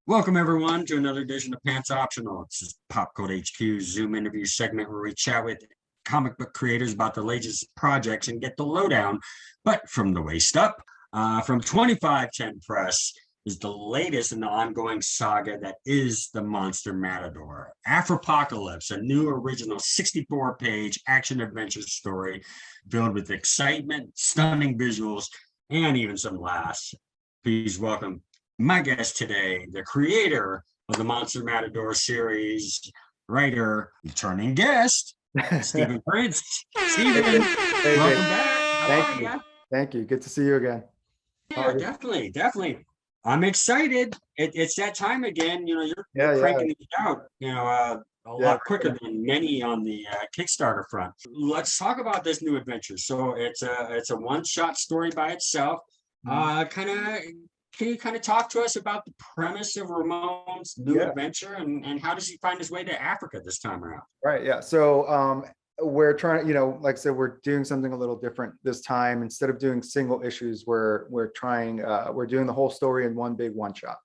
Welcome everyone to another edition of Pants Optional. This is Pop Code HQ Zoom interview segment where we chat with comic book creators about the latest projects and get the lowdown, but from the waist up. From 2510 Press is the latest in the ongoing saga that is the Monster Matador. Afropocalypse, a new original 64-page action-adventure story filled with excitement, stunning visuals, and even some laughs. Please welcome my guest today, the creator of the Monster Matador series, writer, returning guest, Stephen Prince. Stephen, welcome back. Thank you. Good to see you again. Yeah, definitely. I'm excited. It's that time again. You know, you're cranking it out. A lot quicker than many on the Kickstarter front. Let's talk about this new adventure. So it's a one-shot story by itself. Can you kind of talk to us about the premise of Ramon's new adventure and how does he find his way to Africa this time around? Right. Yeah. So we're trying, like I said, we're doing something a little different this time. Instead of doing single issues, we're doing the whole story in one big one shot.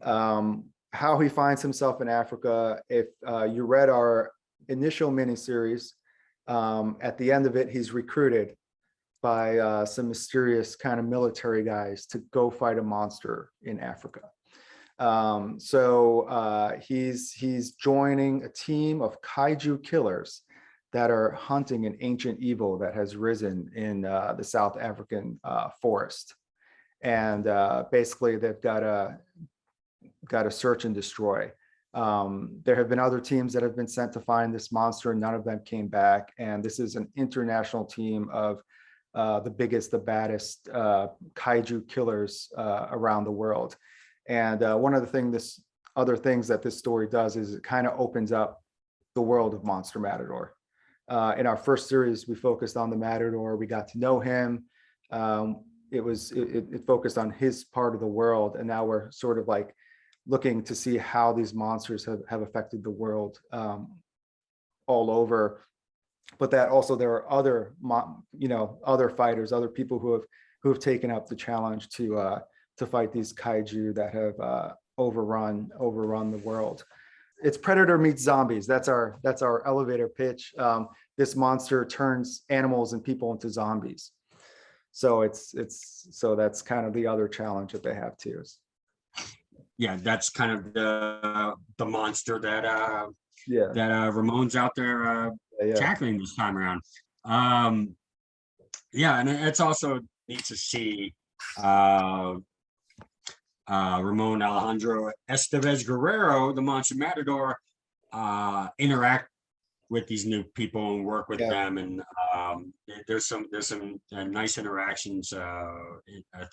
How he finds himself in Africa. If you read our initial miniseries, at the end of it, he's recruited by some mysterious kind of military guys to go fight a monster in Africa. So he's joining a team of kaiju killers that are hunting an ancient evil that has risen in the South African forest. And basically they've got to search and destroy. There have been other teams that have been sent to find this monster, and none of them came back. And this is an international team of the biggest, the baddest kaiju killers around the world. And one of the other things that this story does is it kind of opens up the world of Monster Matador. In our first series, we focused on the Matador. We got to know him. It focused on his part of the world, and now we're sort of like looking to see how these monsters have affected the world all over. But that also there are other fighters, other people who have taken up the challenge to fight these kaiju that have overrun the world. It's Predator meets zombies. That's our elevator pitch. This monster turns animals and people into zombies. So so that's kind of the other challenge that they have too. Yeah, that's kind of the monster that Ramon's out there tackling this time around. And it's also neat to see Ramon Alejandro Estevez Guerrero, the Monster Matador, interact with these new people and work with them, and there's some nice interactions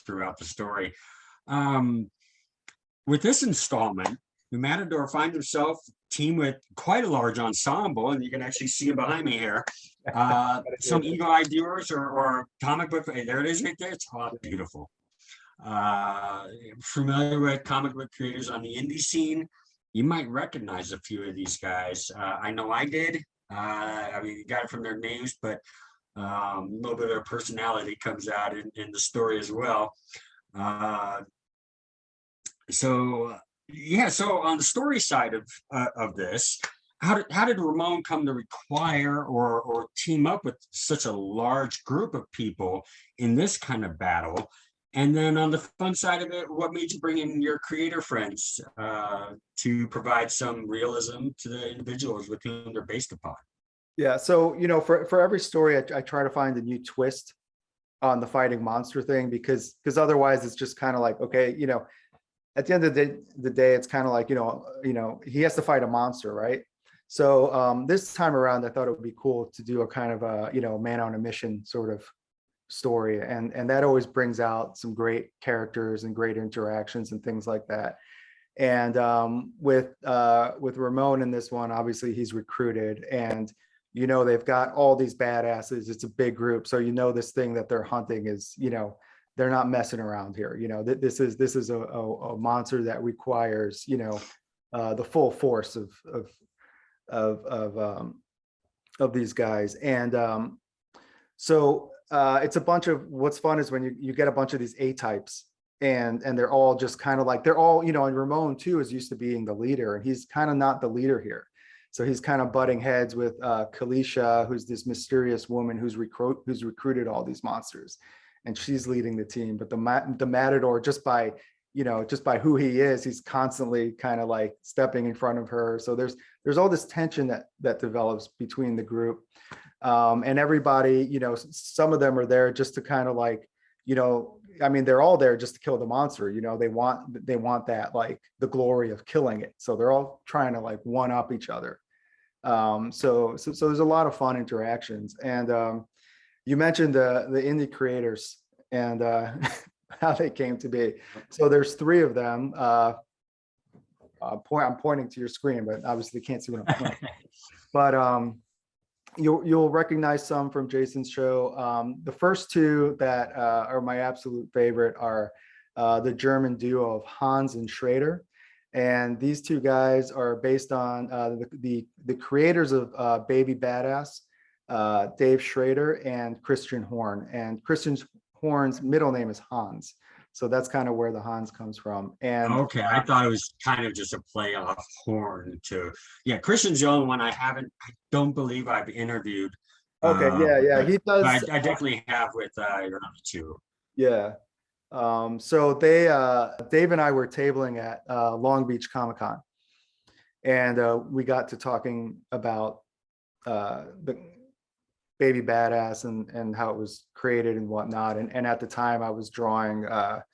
throughout the story. With this installment, the Matador finds himself teamed with quite a large ensemble, and you can actually see him behind me here. Some eagle-eyed viewers or comic book, there it is right there. It's beautiful. Familiar with comic book creators on the indie scene, you might recognize a few of these guys. I know I did. You got it from their names, but a little bit of their personality comes out in the story as well. So on the story side of this, how did Ramon come to require or team up with such a large group of people in this kind of battle? And then on the fun side of it, what made you bring in your creator friends to provide some realism to the individuals with whom they're based upon? Yeah, so for every story, I try to find a new twist on the fighting monster thing, because otherwise it's just kind of like, okay, at the end of the day, it's kind of like, he has to fight a monster, right? So this time around, I thought it would be cool to do a kind of a, man on a mission sort of story. And that always brings out some great characters and great interactions and things like that. And with Ramon in this one, obviously he's recruited, and, they've got all these badasses. It's a big group. So, this thing that they're hunting is, they're not messing around here. This is a monster that requires, the full force of these guys. And so it's a bunch of, what's fun is when you get a bunch of these A-types and they're all just kind of like, they're all, you know, and Ramon too is used to being the leader, and he's kind of not the leader here. So he's kind of butting heads with Kalisha, who's this mysterious woman who's recruited all these monsters, and she's leading the team. But the Matador, just by, you know, just by who he is, he's constantly kind of like stepping in front of her. So there's all this tension that develops between the group, and everybody, you know, some of them are there just to kind of like, you know, I mean, they're all there just to kill the monster. You know, they want that, like the glory of killing it. So they're all trying to like one up each other. So there's a lot of fun interactions. And you mentioned the indie creators and how they came to be. So there's three of them. I'm pointing to your screen, but obviously you can't see what I'm pointing. But you'll recognize some from Jason's show. The first two that are my absolute favorite are the German duo of Hans and Schrader. And these two guys are based on the creators of Baby Badass, Dave Schrader and Christian Horn. And Christian Horn's middle name is Hans. So that's kind of where the Hans comes from. And okay, I thought it was kind of just a play off Horn to, yeah, Christian's the only one I don't believe I've interviewed. okay, yeah, he does. I definitely have with your other two. Yeah. So they, Dave and I were tabling at Long Beach Comic-Con, and we got to talking about the Baby Badass and how it was created and whatnot. And at the time I was drawing a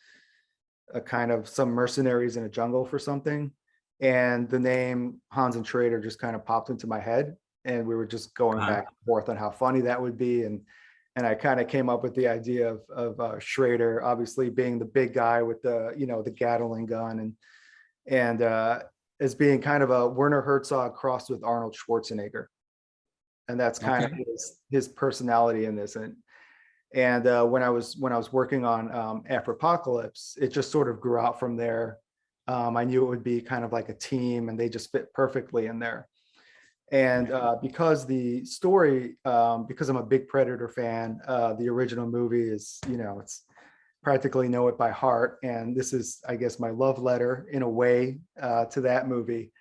kind of some mercenaries in a jungle for something. And the name Hans and Schrader just kind of popped into my head. And we were just going back and forth on how funny that would be. And I kind of came up with the idea of Schrader, obviously being the big guy with the, you know, the Gatling gun and as being kind of a Werner Herzog crossed with Arnold Schwarzenegger. And that's kind of his personality in this. And when I was working on Afropocalypse, it just sort of grew out from there. I knew it would be kind of like a team, and they just fit perfectly in there. And because the story, because I'm a big Predator fan, the original movie is, you know, it's practically know it by heart. And this is, I guess, my love letter in a way to that movie.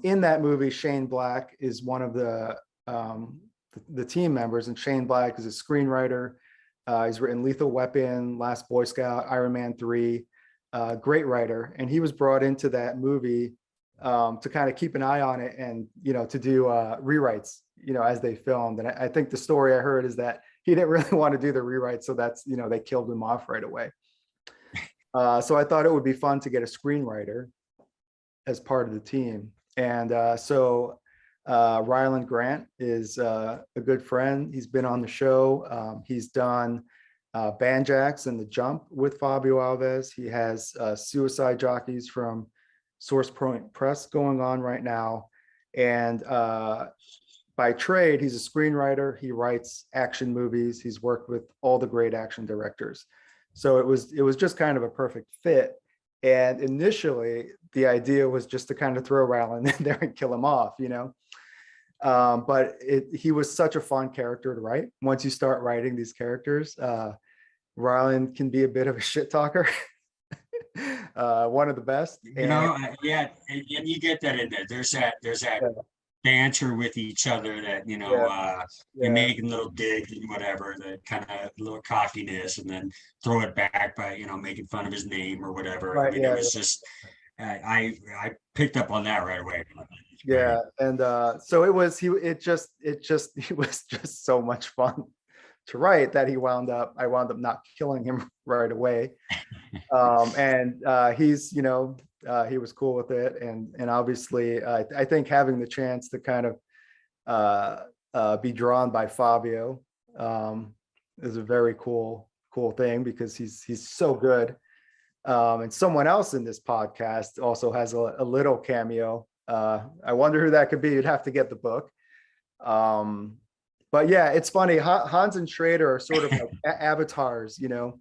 In that movie, Shane Black is one of the team members, and Shane Black is a screenwriter. He's written Lethal Weapon, Last Boy Scout, Iron Man 3, great writer. And he was brought into that movie to kind of keep an eye on it and, you know, to do rewrites, you know, as they filmed. And I think the story I heard is that he didn't really want to do the rewrites. So that's, you know, they killed him off right away. So I thought it would be fun to get a screenwriter as part of the team. And so Ryland Grant is a good friend. He's been on the show. He's done Banjax and The Jump with Fabio Alves. He has Suicide Jockeys from Source Point Press going on right now. And by trade, he's a screenwriter. He writes action movies. He's worked with all the great action directors. So it was just kind of a perfect fit. And initially, the idea was just to kind of throw Ryland in there and kill him off, you know. But he was such a fun character to write. Once you start writing these characters, Ryland can be a bit of a shit talker. One of the best. You know, yeah, and you get that in there. There's that banter with each other that, you know, you're making little digs and whatever, that kind of little cockiness, and then throw it back by, you know, making fun of his name or whatever. Right, I mean, it was just, I picked up on that right away. Yeah, and so it was just so much fun to write that I wound up not killing him right away. And he's, you know, he was cool with it, and obviously I think having the chance to kind of be drawn by Fabio is a very cool thing, because he's so good. And someone else in this podcast also has a little cameo. I wonder who that could be. You'd have to get the book. But yeah, it's funny. Hans and Schrader are sort of like avatars, you know,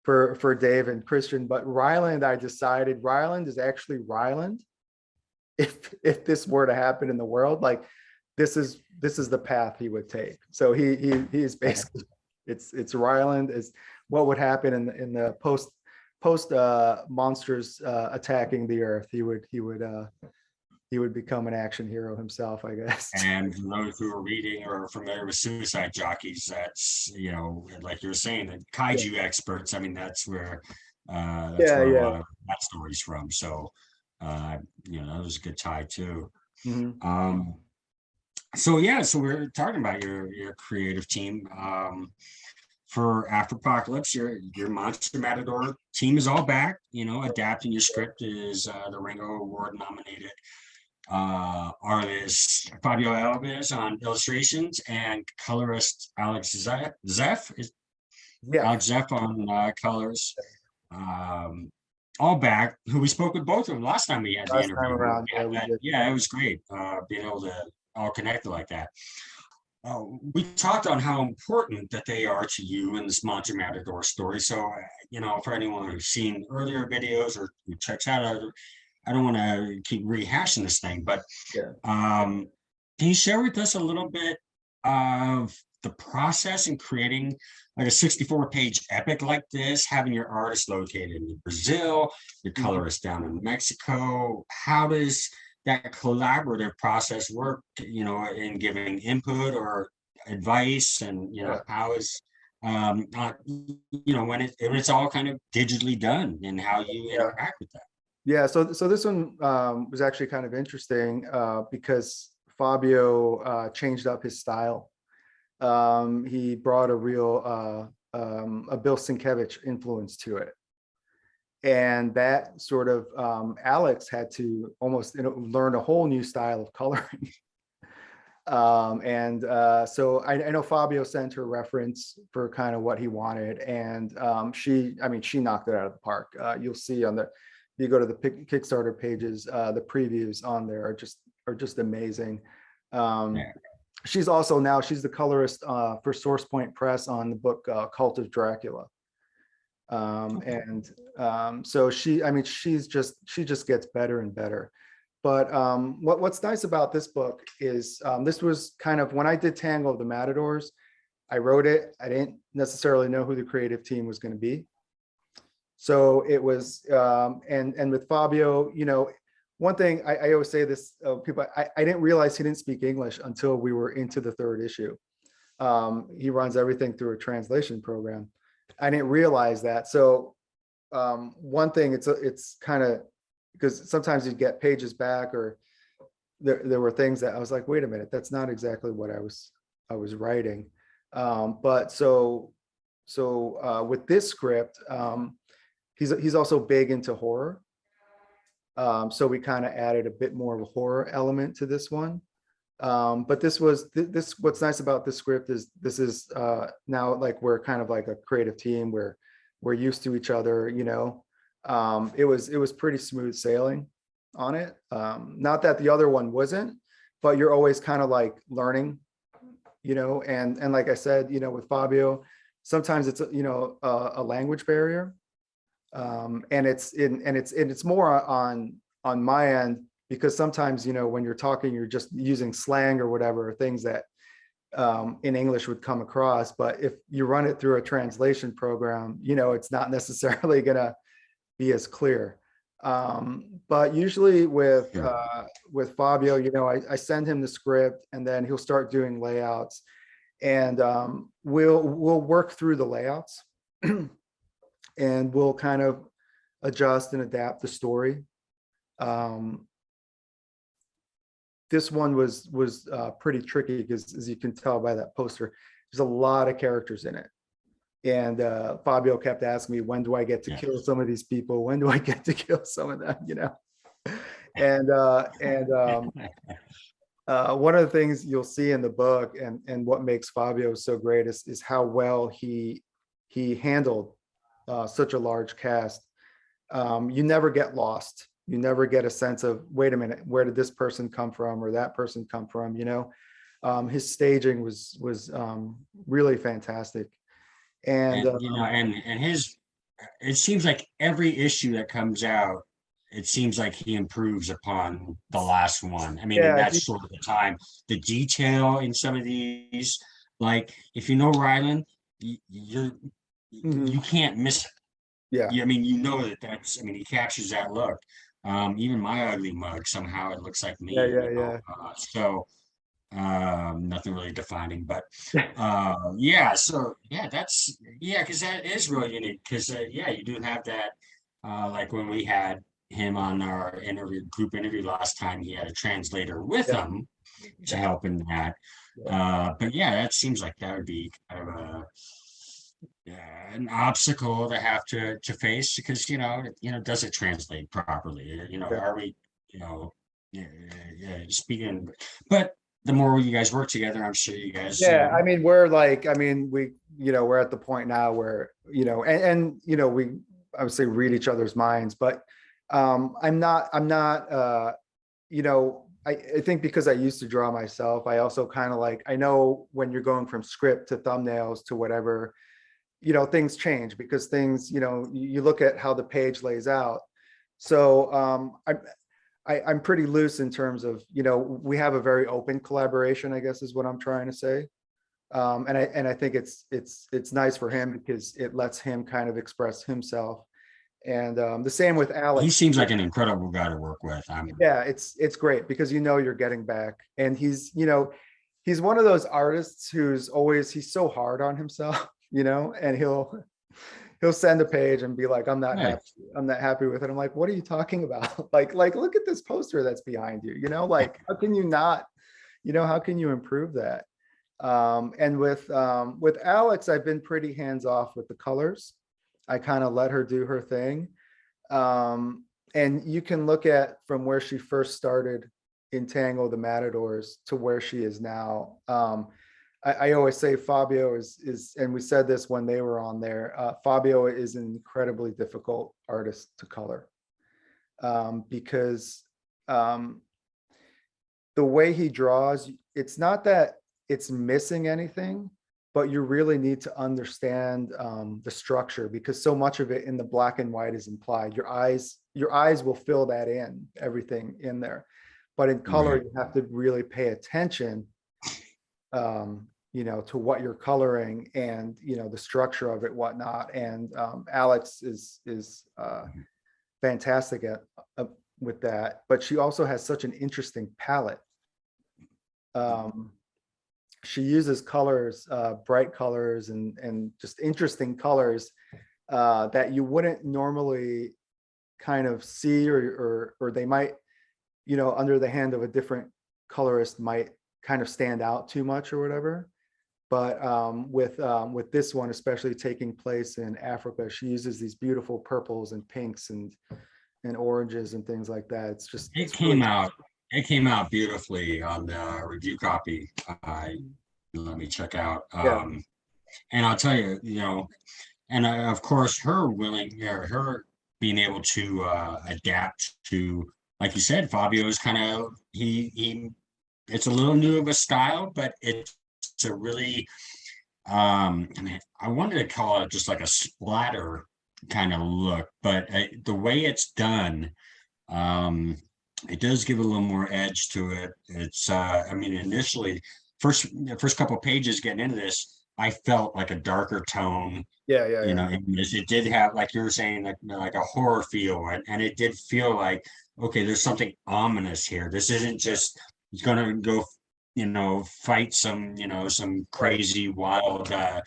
for Dave and Christian. But Ryland, I decided Ryland is actually Ryland. If this were to happen in the world, like this is the path he would take. So he is basically it's Ryland is what would happen in the post monsters attacking the Earth, he would become an action hero himself, I guess. And for those who are reading or familiar with Suicide Jockeys, that's, like you're saying, the kaiju experts. I mean, that's where a lot of that story's from. So, that was a good tie too. Mhm. So yeah, so we're talking about your creative team. For After Apocalypse, your Monster Matador team is all back. Adapting your script is the Ringo Award nominated artist Fabio Alves on illustrations and colorist Alex Zeff Yeah, Alex Zeff on colors. All back. Who we spoke with both of them last time we had the last time interview. around, yeah, we did. Yeah, it was great being able to all connect like that. We talked on how important that they are to you in this Monster Matador story. So, for anyone who's seen earlier videos or who checks out, I don't want to keep rehashing this thing, but Yeah. can you share with us a little bit of the process in creating like a 64-page epic like this, having your artist located in Brazil, your colorist down in Mexico? How does that collaborative process work, in giving input or advice? And, how is, when it's all kind of digitally done and how you interact with that? Yeah, so this one was actually kind of interesting because Fabio changed up his style. He brought a real a Bill Sienkiewicz influence to it. And that sort of Alex had to almost learn a whole new style of coloring. So I know Fabio sent her reference for kind of what he wanted, and she knocked it out of the park. You'll see if you go to the Kickstarter pages, the previews on there are just amazing. She's the colorist for Source Point Press on the book Cult of Dracula. So she just gets better and better. But what's nice about this book is this was kind of when I did Tangle of the Matadors, I wrote it. I didn't necessarily know who the creative team was going to be. So it was, and with Fabio, one thing I always say this, people, I didn't realize he didn't speak English until we were into the third issue. He runs everything through a translation program. I didn't realize that. So one thing, it's kind of, because sometimes you get pages back, or there were things that I was like, wait a minute, that's not exactly what I was writing. But so with this script, he's also big into horror. So we kind of added a bit more of a horror element to this one. But what's nice about this script is this is now like we're kind of like a creative team where we're used to each other, it was pretty smooth sailing on it. Not that the other one wasn't, but you're always kind of like learning, and like I said, with Fabio, sometimes it's a language barrier. And it's more on my end, because sometimes, when you're talking, you're just using slang or whatever, things that in English would come across. But if you run it through a translation program, it's not necessarily gonna be as clear. But usually with Fabio, I send him the script, and then he'll start doing layouts, and we'll work through the layouts. And we'll kind of adjust and adapt the story. This one was pretty tricky because, as you can tell by that poster, there's a lot of characters in it. And Fabio kept asking me, when do I get to kill some of these people? When do I get to kill some of them? And one of the things you'll see in the book, and what makes Fabio so great is how well he handled such a large cast. You never get lost. You never get a sense of, wait a minute, where did this person come from or that person come from? His staging was really fantastic. And it seems like every issue that comes out, it seems like he improves upon the last one. I mean, that's sort of the time, the detail in some of these, like if you know Ryland, you can't miss it. Yeah, I mean, you know that's, I mean, he captures that look. Even my ugly mug, somehow it looks like yeah, me, yeah, yeah. so nothing really defining, but yeah, so yeah, that's, yeah, because that is really unique, because yeah, you do have that, like when we had him on our group interview last time, he had a translator with Yeah, him to help in that. yeah. But yeah, that seems like that would be kind of a, yeah, an obstacle to have to face, because does it translate properly? Yeah. Are we, you know, yeah, speaking, but the more you guys work together, I'm sure you guys, Yeah, I mean, we're like, I mean, we're at the point now where, we obviously read each other's minds, but I think because I used to draw myself, I also kind of like, I know when you're going from script to thumbnails to whatever, things change because things, you look at how the page lays out. So I'm pretty loose in terms of, we have a very open collaboration, I guess is what I'm trying to say. And I think it's nice for him because it lets him kind of express himself. And the same with he Alex. seems like an incredible guy to work with. Yeah, it's great because you're getting back. And he's one of those artists he's so hard on himself, and he'll send a page and be like, Hey, I'm not happy with it. I'm like, what are you talking about? Like look at this poster that's behind you, like how can you not, how can you improve that? And with Alex, I've been pretty hands off with the colors. I kind of let her do her thing. And you can look at from where she first started in Tango the Matadors to where she is now. I always say Fabio is, and we said this when they were on there, Fabio is an incredibly difficult artist to color, because the way he draws, it's not that it's missing anything, but you really need to understand the structure because so much of it in the black and white is implied. Your eyes will fill that in, everything in there. But in color, right. you have to really pay attention, to what you're coloring and, the structure of it, whatnot. And Alex is fantastic at with that, but she also has such an interesting palette. Um, she uses colors, bright colors and just interesting colors that you wouldn't normally kind of see, or they might, under the hand of a different colorist might kind of stand out too much or whatever. But with this one, especially taking place in Africa, she uses these beautiful purples and pinks and oranges and things like that. It It's really, came out. It came out beautifully on the review copy. Let me check out. yeah, And I'll tell you, and of course, her being able to adapt to, like you said, Fabio is kind of it's a little new of a style, but it's a really, I mean, I wanted to call it just like a splatter kind of look, but the way it's done, um, it does give a little more edge to it. It's, I mean, initially, the first couple of pages getting into this, I felt like a darker tone, yeah, yeah, yeah, in this. It did have, like you were saying, like a horror feel, and it did feel like, okay, there's something ominous here. This isn't just he's gonna go, fight some right, crazy wild, uh,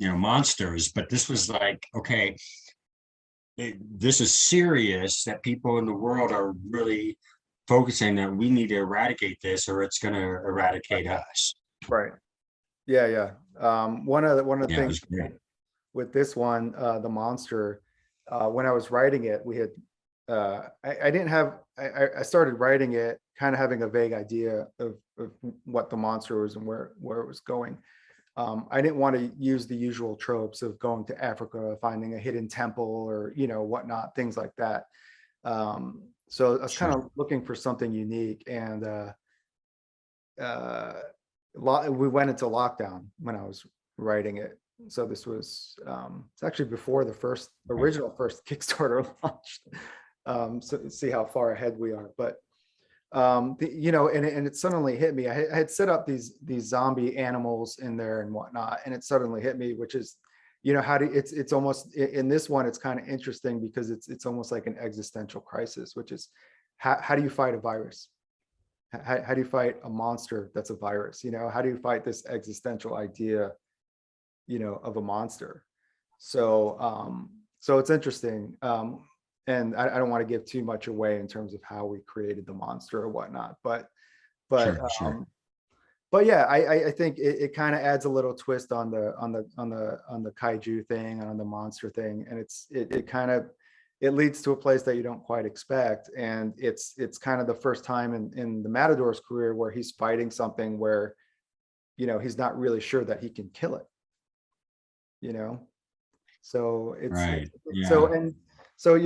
monsters. But this was like, okay, this is serious, that people in the world are really focusing that we need to eradicate this or it's going to eradicate us. right. Yeah, yeah. One of the Yeah, it things was great. with this one, the monster, when I was writing it, we had, I didn't have, I started writing it kind of having a vague idea of what the monster was and where it was going. I didn't want to use the usual tropes of going to Africa, finding a hidden temple or, whatnot, things like that. So I was kind Sure. of looking for something unique, and uh, we went into lockdown when I was writing it. So this was, it's actually before the original first Kickstarter launched. So see how far ahead we are. But and it suddenly hit me. I had set up these zombie animals in there and whatnot, and it suddenly hit me, which is, how do it's almost in this one, it's kind of interesting because it's almost like an existential crisis, which is how do you fight a virus? How do you fight a monster that's a virus? How do you fight this existential idea, of a monster? So it's interesting. And I don't want to give too much away in terms of how we created the monster or whatnot, but Sure, sure. yeah, I think it kind of adds a little twist on the kaiju thing and on the monster thing, and it leads to a place that you don't quite expect, and it's kind of the first time in the Matador's career where he's fighting something where he's not really sure that he can kill it. So Right. so Yeah. and so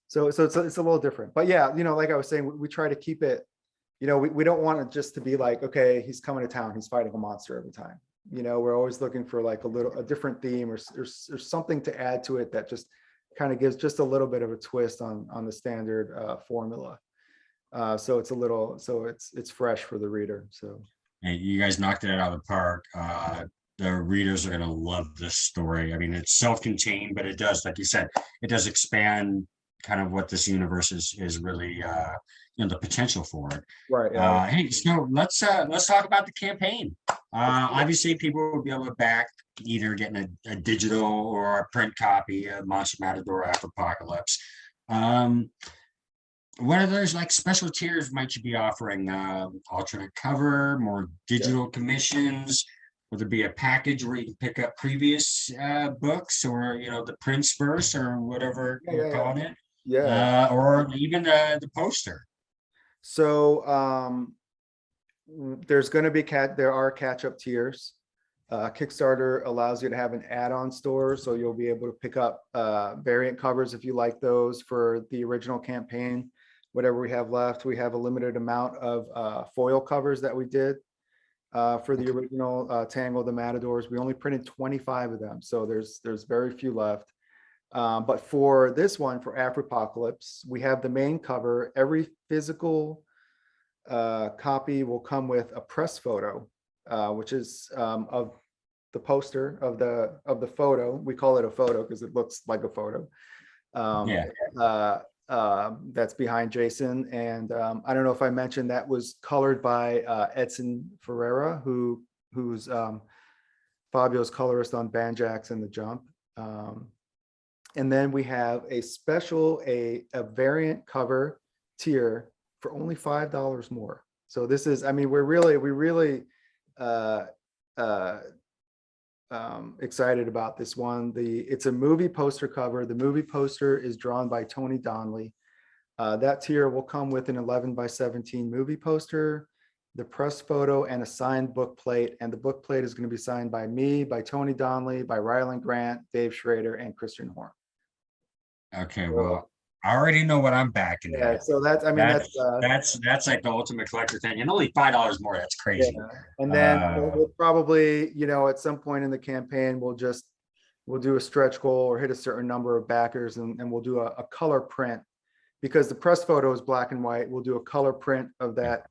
so it's a little different, but yeah, like I was saying, we try to keep it. We don't want it just to be like, okay, he's coming to town, he's fighting a monster every time. We're always looking for like a different theme or something to add to it that just kind of gives just a little bit of a twist on the standard formula. So it's fresh for the reader. So Hey, you guys knocked it out of the park. The readers are going to love this story. I mean, it's self-contained, but it does, like you said, it does expand kind of what this universe is really, the potential for it. right, yeah. Hey, so let's talk about the campaign. Obviously, people will be able to back either getting a digital or a print copy of Monster Matador After Apocalypse. What are those like special tiers might you be offering? Alternate cover, more digital commissions? Would there be a package where you can pick up previous books, or the prints first, or whatever Yeah, you're yeah, yeah. calling it, Yeah. or even the poster? So there's going to be there are catch-up tiers. Kickstarter allows you to have an add-on store, so you'll be able to pick up variant covers if you like those for the original campaign. Whatever we have left, we have a limited amount of foil covers that we did for the original Tangle of the Matadors. We only printed 25 of them, so there's very few left. But for this one, for After Apocalypse, we have the main cover. Every physical copy will come with a press photo, which is of the poster of the photo. We call it a photo because it looks like a photo. Yeah. That's behind Jason, and I don't know if I mentioned that was colored by Edson Ferreira, who's Fabio's colorist on Banjax and The Jump. And then we have a special a variant cover tier for only $5 more. So this is, I mean, we really excited about this one. It's a movie poster cover. The movie poster is drawn by Tony Donnelly. That tier will come with an 11x17 movie poster, the press photo, and a signed book plate. And the book plate is going to be signed by me, by Tony Donnelly, by Ryland Grant, Dave Schrader, and Christian Horn. Okay, well, I already know what I'm backing Yeah, at. so that's, I mean, That's like the ultimate collector thing, and only $5 more. That's crazy. yeah. And then we'll probably, at some point in the campaign, we'll do a stretch goal or hit a certain number of backers, and we'll do a color print, because the press photo is black and white. We'll do a color print of that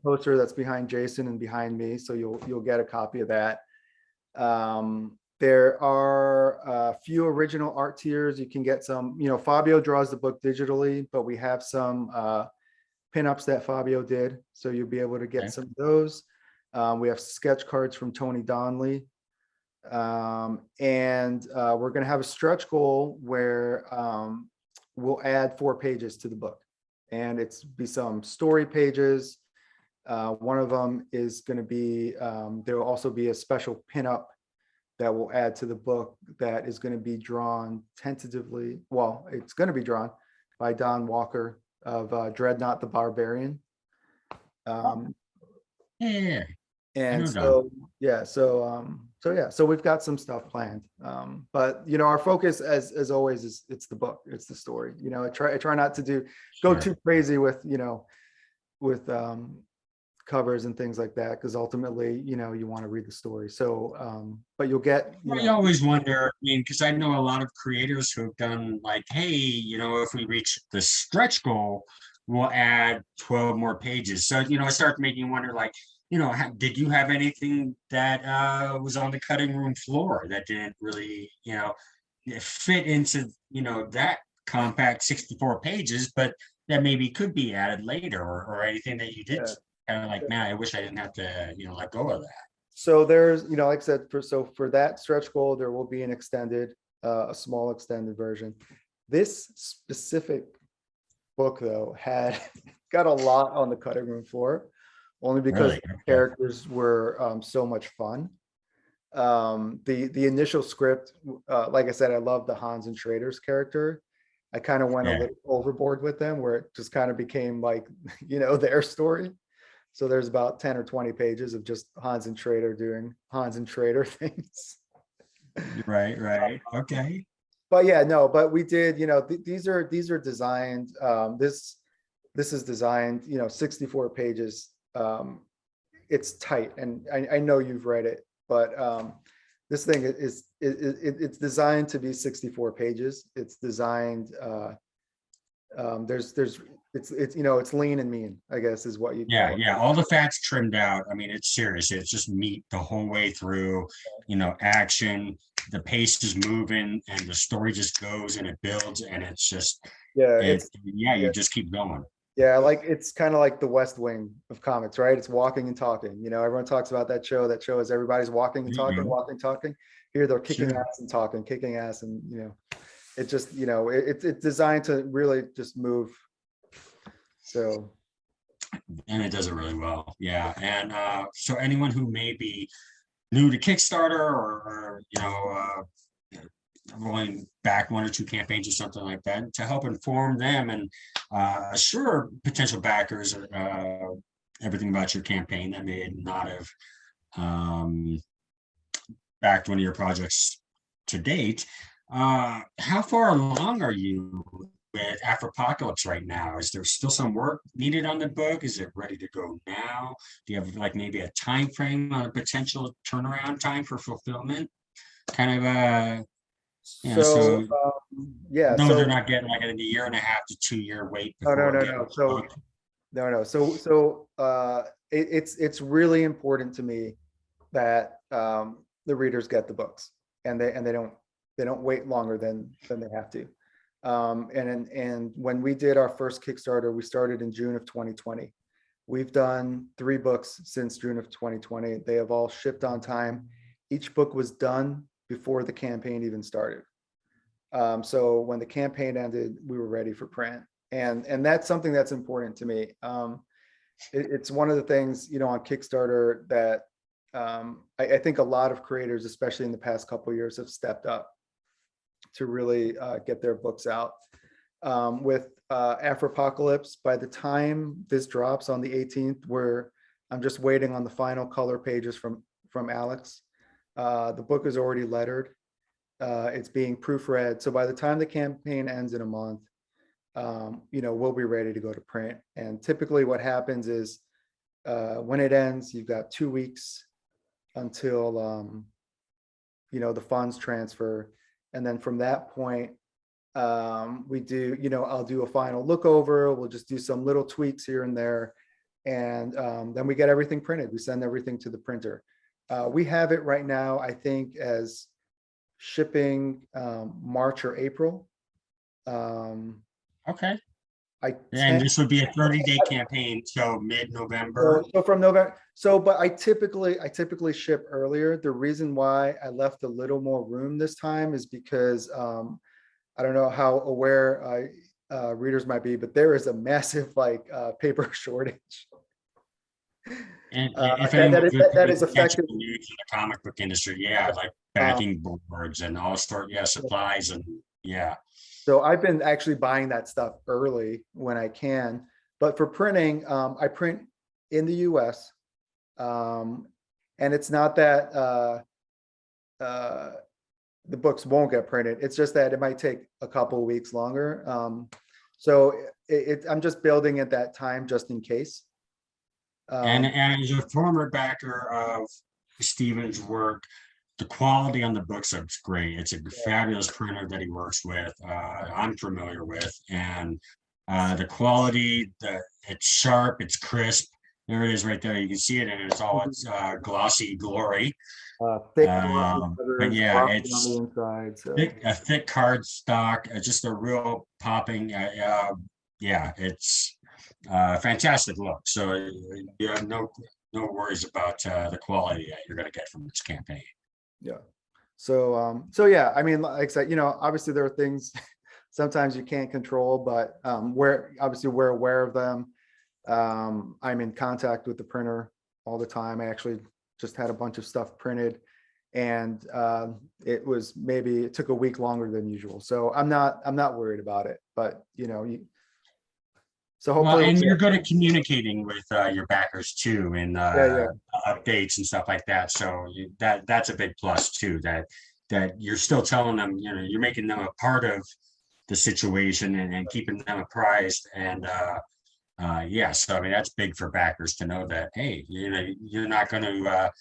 poster that's behind Jason and behind me. So you'll get a copy of that. There are a few original art tiers. You can get some, Fabio draws the book digitally, but we have some pinups that Fabio did. So you'll be able to get some of those. We have sketch cards from Tony Donnelly. And we're going to have a stretch goal where we'll add 4 pages to the book. And it's be some story pages. One of them is going to be, there will also be a special pinup that will add to the book that is going to be drawn tentatively. Well, it's going to be drawn by Don Walker of Dreadnought the Barbarian. Yeah. And so we've got some stuff planned. But our focus as always is it's the book, it's the story. I try not to go too crazy with covers and things like that, because ultimately, you want to read the story. So, but you'll get, I always wonder, I mean, because I know a lot of creators who've done like, hey, if we reach the stretch goal, we'll add 12 more pages. So, I start making you wonder, like, did you have anything that was on the cutting room floor that didn't really, fit into, that compact 64 pages, but that maybe could be added later, or anything that you did Yeah. kind of like, man, I wish I didn't have to, let go of that. So there's, like I said, for that stretch goal, there will be an extended, a small extended version. This specific book though had got a lot on the cutting room floor, only because Really? the Okay. characters were so much fun. The initial script, like I said, I love the Hans and Schrader's character. I kind of went a Yeah. little overboard with them, where it just kind of became like, their story. So there's about 10 or 20 pages of just Hans and Schrader doing Hans and Schrader things. Right. Okay. But yeah, no, but we did, these are designed, this is designed, 64 pages. It's tight, and I know you've read it, but this thing it's designed to be 64 pages. It's designed, it's lean and mean, I guess is what you call it. Yeah, all the fat's trimmed out. I mean, it's serious. It's just meat the whole way through, action. The pace is moving and the story just goes and it builds, and it's just, Yeah, you just keep going. yeah, like it's kind of like the West Wing of comics, right? It's walking and talking. Everyone talks about that show. That show is everybody's walking and talking, Mhm. walking, talking. Here they're kicking Sure. ass and talking, kicking ass, and it just, it's designed to really just move. So And it does it really well. Yeah. And so anyone who may be new to Kickstarter, or going back one or two campaigns or something like that, to help inform them and assure potential backers everything about your campaign that may not have um, backed one of your projects to date. How far along are you with Afropocalypse right now? Is there still some work needed on the book? Is it ready to go now? Do you have like maybe a time frame on a potential turnaround time for fulfillment? Kind of so so yeah, no, they're so not getting like a year and a half to 2 year wait no, no, before no, getting no. the So book. no, so it's really important to me that the readers get the books, and they don't wait longer than they have to. And when we did our first Kickstarter, we started in June of 2020. We've done 3 books since June of 2020. They have all shipped on time. Each book was done before the campaign even started. So when the campaign ended, we were ready for print, and that's something that's important to me. It's one of the things, on Kickstarter that I think a lot of creators, especially in the past couple of years, have stepped up to really get their books out. With Afropocalypse, by the time this drops on the 18th, I'm just waiting on the final color pages from Alex. The book is already lettered. It's being proofread. So by the time the campaign ends in a month, we'll be ready to go to print. And typically what happens is when it ends, you've got 2 weeks until, the funds transfer. And then from that point, we do, I'll do a final look over. We'll just do some little tweaks here and there. And then we get everything printed. We send everything to the printer. We have it right now, I think, as shipping March or April. Okay. I And tend this would be a 30-day campaign, so mid-November. so from November. So, but I typically ship earlier. The reason why I left a little more room this time is because I don't know how aware readers might be, but there is a massive paper shortage. And Uh, if that, anyone that is could that is catch affected. the news in the comic book industry, yeah, like Um, backing boards and all sort, supplies and yeah. so I've been actually buying that stuff early when I can. But for printing, I print in the US. And it's not that the books won't get printed. It's just that it might take a couple of weeks longer. So I'm just building at that time just in case. And as a former backer of Stephen's work, the quality on the books is great. It's a fabulous printer that he works with. I'm familiar with, and the quality, it's sharp, it's crisp. There it is right there. You can see it and it's all its glossy glory. Thick, But yeah, on the it's inside, so. a thick card stock, just a real popping. Yeah, it's fantastic look. So you have no worries about the quality that you're going to get from this campaign. Yeah. So yeah, I mean, like I said, obviously there are things sometimes you can't control, but we're aware of them. I'm in contact with the printer all the time. I actually just had a bunch of stuff printed, and it took a week longer than usual. So I'm not worried about it, but so hopefully. Well, and you're good at communicating with your backers too, and Yeah. updates and stuff like that. So that's a big plus too. That you're still telling them, you're making them a part of the situation and keeping them apprised. And yeah, so I mean that's big for backers to know that, hey, you're not going to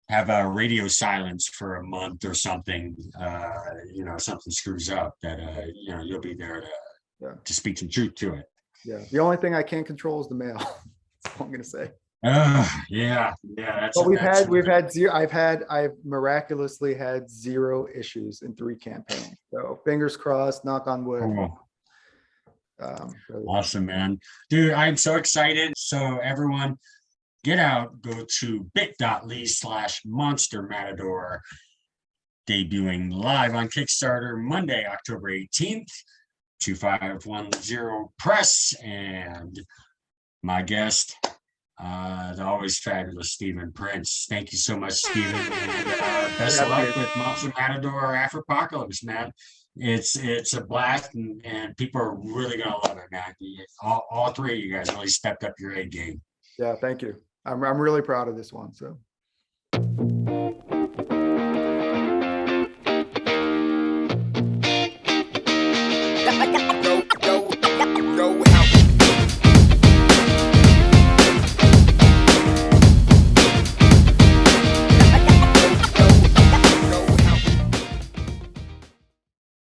have a radio silence for a month or something. Something screws up, that you'll be there to speak some truth to it. Yeah, the only thing I can't control is the mail. That's all I'm gonna say. Yeah. That's But I've miraculously had 0 issues in 3 campaigns. So fingers crossed, knock on wood. Cool. Awesome, man. Dude, I'm so excited. So everyone, get out, go to bit.ly/Monster Matador, debuting live on Kickstarter Monday, October 18th. 2510 press, and my guest, the always fabulous Stephen Prince. Thank you so much, Stephen, and best of luck with Monster Matador Afropocalypse, man. It's a blast, and people are really gonna love it, man. All 3 of you guys really stepped up your A game. Yeah, thank you. I'm really proud of this one. So.